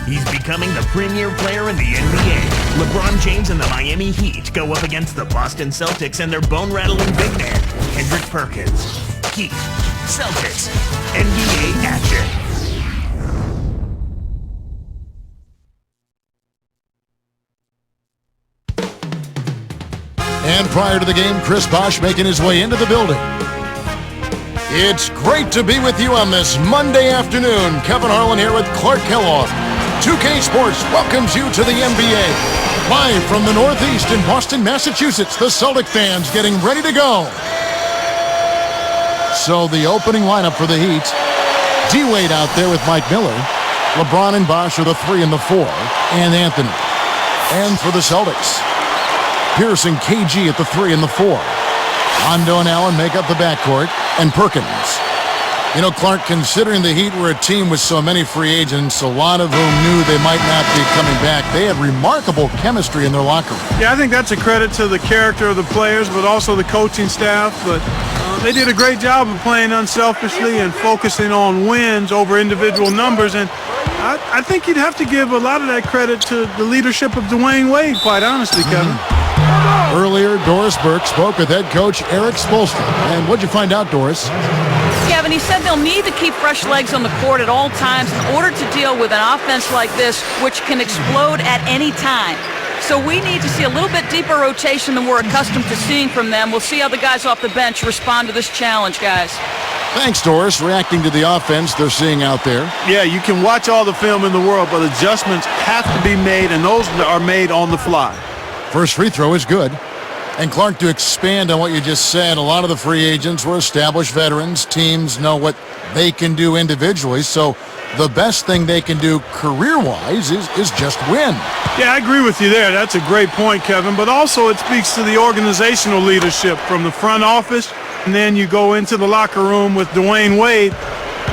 He's becoming the premier player in the NBA. LeBron James and the Miami Heat go up against the Boston Celtics and their bone-rattling big man, Kendrick Perkins. Heat, Celtics, NBA action. And prior to the game, Chris Bosh making his way into the building. It's great to be with you on this Monday afternoon. Kevin Harlan here with Clark Kellogg. 2K Sports welcomes you to the NBA. Live from the Northeast in Boston, Massachusetts, the Celtic fans getting ready to go. So the opening lineup for the Heat. D-Wade out there with Mike Miller. LeBron and Bosh are the 3 and the 4. And Anthony. And for the Celtics, Pierce and KG at the 3 and the 4. Rondo and Allen make up the backcourt, and Perkins. You know, Clark, considering the Heat were a team with so many free agents, a lot of whom knew they might not be coming back, they had remarkable chemistry in their locker room. Yeah, I think that's a credit to the character of the players, but also the coaching staff. But they did a great job of playing unselfishly and focusing on wins over individual numbers. And I think you'd have to give a lot of that credit to the leadership of Dwayne Wade, quite honestly, Kevin. Earlier, Doris Burke spoke with head coach Eric Spoelstra. And what'd you find out, Doris? Kevin, he said they'll need to keep fresh legs on the court at all times in order to deal with an offense like this, which can explode at any time. So we need to see a little bit deeper rotation than we're accustomed to seeing from them. We'll see how the guys off the bench respond to this challenge, guys. Thanks, Doris, reacting to the offense they're seeing out there. Yeah, you can watch all the film in the world, but adjustments have to be made, and those are made on the fly. First free throw is good. And Clark, to expand on what you just said, a lot of the free agents were established veterans. Teams know what they can do individually, so the best thing they can do career-wise is just win. Yeah, I agree with you there. That's a great point, Kevin. But also it speaks to the organizational leadership from the front office, and then you go into the locker room with Dwayne Wade.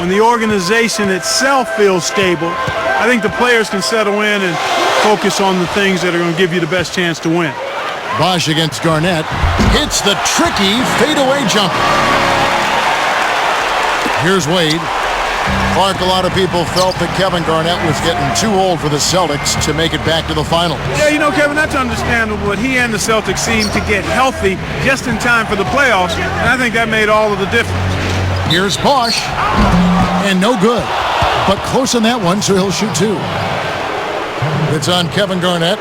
When the organization itself feels stable, I think the players can settle in and focus on the things that are going to give you the best chance to win. Bosh against Garnett hits the tricky fadeaway jumper. Here's Wade. Clark, a lot of people felt that Kevin Garnett was getting too old for the Celtics to make it back to the finals. Yeah, you know, Kevin, that's understandable, but he and the Celtics seemed to get healthy just in time for the playoffs, and I think that made all of the difference. Here's Bosh, and no good, but close on that one, so he'll shoot 2. It's on Kevin Garnett.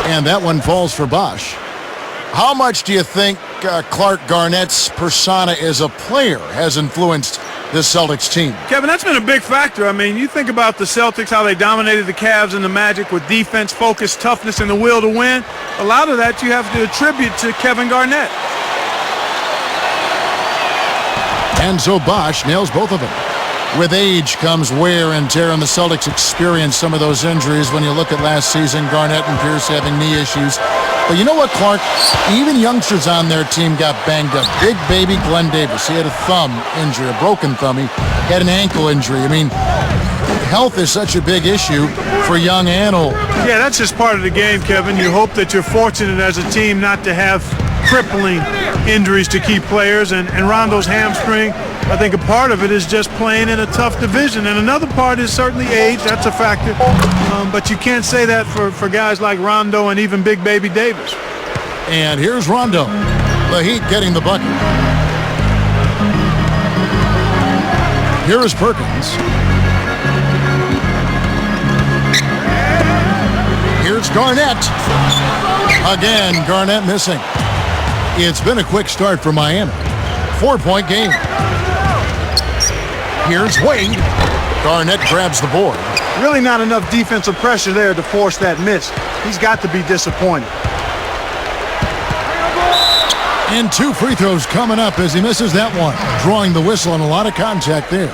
And that one falls for Bosh. How much do you think Clark Garnett's persona as a player has influenced this Celtics team? Kevin, that's been a big factor. I mean, you think about the Celtics, how they dominated the Cavs and the Magic with defense, focus, toughness, and the will to win. A lot of that you have to attribute to Kevin Garnett. And so Bosh nails both of them. With age comes wear and tear, and the Celtics experienced some of those injuries. When you look at last season, Garnett and Pierce having knee issues. But you know what, Clark? Even youngsters on their team got banged up. Big baby Glenn Davis, he had a thumb injury, a broken thumb. He had an ankle injury. I mean, health is such a big issue for young and old. Yeah, that's just part of the game, Kevin. You hope that you're fortunate as a team not to have crippling injuries to key players. And Rondo's hamstring, I think a part of it is just playing in a tough division. And another part is certainly age. That's a factor. But you can't say that for guys like Rondo and even Big Baby Davis. And here's Rondo. The Heat getting the bucket. Here is Perkins. Here's Garnett. Again, Garnett missing. It's been a quick start for Miami. 4-point game. Here's Wade. Garnett grabs the board. Really not enough defensive pressure there to force that miss. He's got to be disappointed. And 2 free throws coming up as he misses that one. Drawing the whistle and a lot of contact there.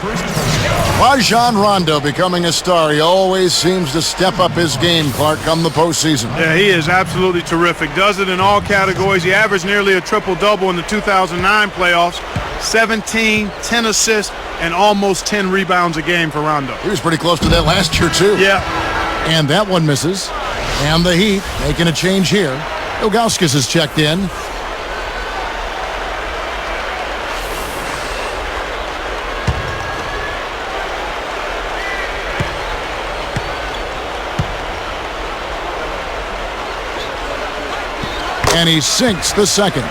Rajon Rondo becoming a star. He always seems to step up his game, Clark, come the postseason. Yeah, he is absolutely terrific. Does it in all categories. He averaged nearly a triple-double in the 2009 playoffs. 17, 10 assists, and almost 10 rebounds a game for Rondo. He was pretty close to that last year, too. Yeah. And that one misses. And the Heat making a change here. Ilgauskas is checked in. And he sinks the second.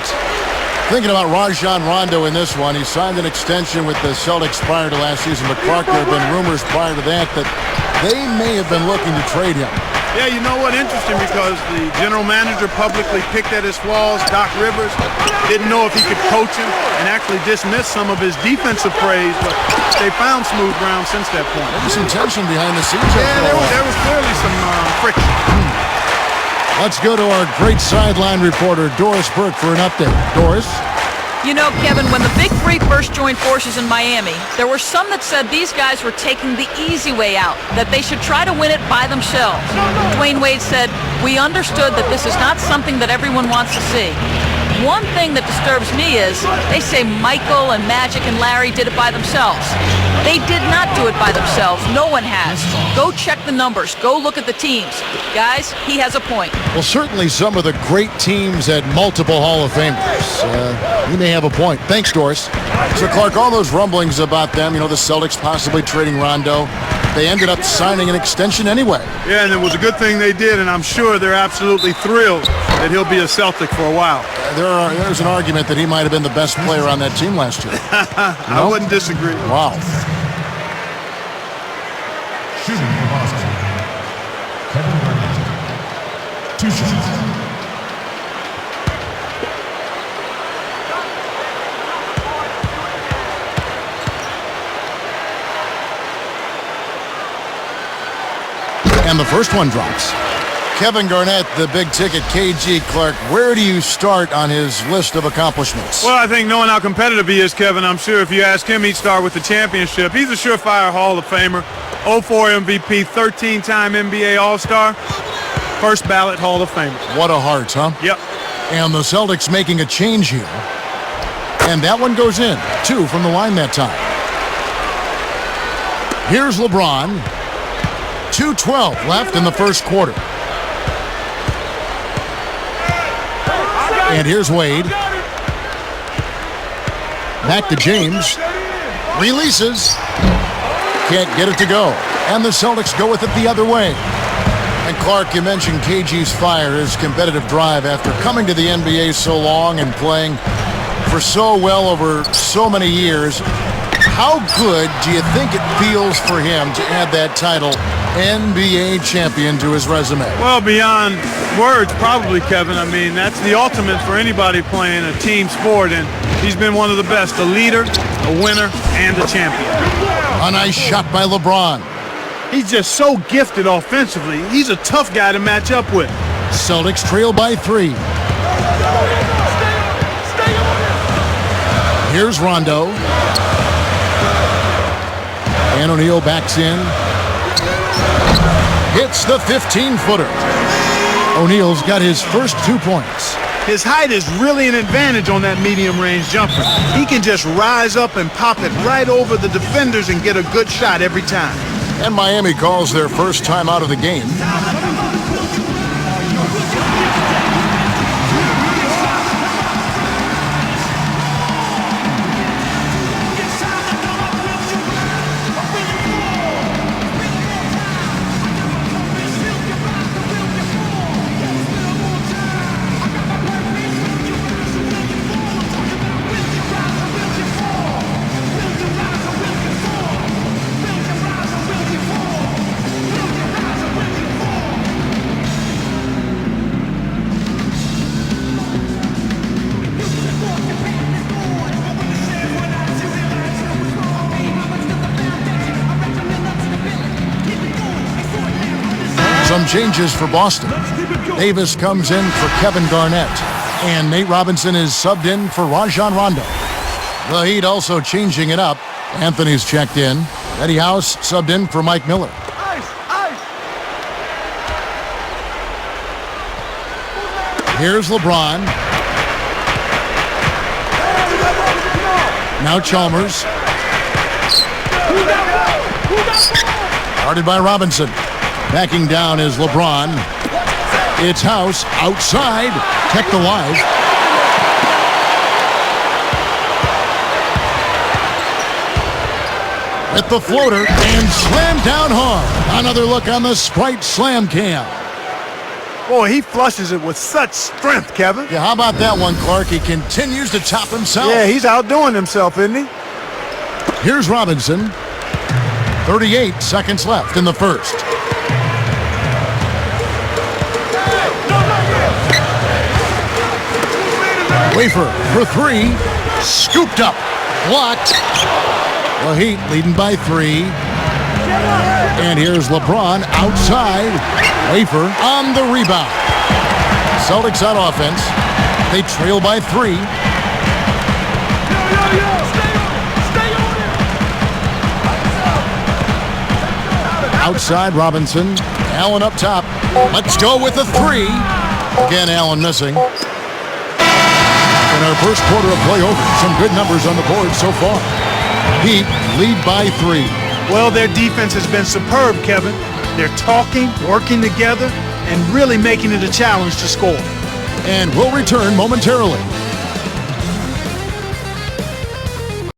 Thinking about Rajon Rondo in this one, he signed an extension with the Celtics prior to last season, but Clark, there have been rumors prior to that they may have been looking to trade him. Yeah, you know what? Interesting, because the general manager publicly picked at his flaws. Doc Rivers didn't know if he could coach him and actually dismissed some of his defensive praise, but they found smooth ground since that point. There was some tension behind the scenes. Yeah, there was clearly some friction. Let's go to our great sideline reporter, Doris Burke, for an update. Doris? You know, Kevin, when the Big Three first joined forces in Miami, there were some that said these guys were taking the easy way out, that they should try to win it by themselves. Dwayne Wade said, "We understood that this is not something that everyone wants to see." One thing that disturbs me is they say Michael and Magic and Larry did it by themselves. They did not do it by themselves. No one has. Go check the numbers. Go look at the teams. Guys, he has a point. Well, certainly some of the great teams had multiple Hall of Famers. He may have a point. Thanks, Doris. So, Clark, all those rumblings about them, the Celtics possibly trading Rondo, they ended up signing an extension anyway. Yeah, and it was a good thing they did, and I'm sure they're absolutely thrilled that he'll be a Celtic for a while. There's an argument that he might have been the best player on that team last year. I wouldn't disagree. Wow. Shooting for Boston, Kevin Garnett. 2 shots. And the first one drops. Kevin Garnett, the big-ticket KG. Clark, where do you start on his list of accomplishments? Well, I think knowing how competitive he is, Kevin, I'm sure if you ask him, he'd start with the championship. He's a surefire Hall of Famer, 04 MVP, 13-time NBA All-Star, first ballot Hall of Famer. What a heart, huh? Yep. And the Celtics making a change here. And that one goes in. 2 from the line that time. Here's LeBron. 2:12 left in the first quarter. And here's Wade. Back to James. Releases. Can't get it to go. And the Celtics go with it the other way. And Clark, you mentioned KG's fire, his competitive drive after coming to the NBA so long and playing for so well over so many years. How good do you think it feels for him to add that title, NBA champion, to his resume? Well, beyond words, probably, Kevin. I mean, that's the ultimate for anybody playing a team sport, and he's been one of the best, a leader, a winner, and a champion. A nice shot by LeBron. He's just so gifted offensively. He's a tough guy to match up with. Celtics trail by 3. Here's Rondo. And O'Neal backs in. Hits the 15-footer. O'Neal's got his first 2 points. His height is really an advantage on that medium-range jumper. He can just rise up and pop it right over the defenders and get a good shot every time. And Miami calls their first time out of the game. Some changes for Boston. Davis comes in for Kevin Garnett. And Nate Robinson is subbed in for Rajon Rondo. The Heat also changing it up. Anthony's checked in. Eddie House subbed in for Mike Miller. Here's LeBron. Now Chalmers. Guarded by Robinson. Backing down is LeBron. It's House outside. Kept alive. With the floater and slammed down hard. Another look on the Sprite Slam Cam. Boy, he flushes it with such strength, Kevin. Yeah, how about that one, Clark? He continues to top himself. Yeah, he's outdoing himself, isn't he? Here's Robinson. 38 seconds left in the first. Wafer for three. Scooped up. Blocked. The Heat leading by 3. And here's LeBron outside. Wafer on the rebound. Celtics on offense. They trail by 3. Outside Robinson. Allen up top. Let's go with a 3. Again, Allen missing. In our first quarter of play over, some good numbers on the board so far. Heat lead by 3. Well, their defense has been superb, Kevin. They're talking, working together, and really making it a challenge to score. And we'll return momentarily.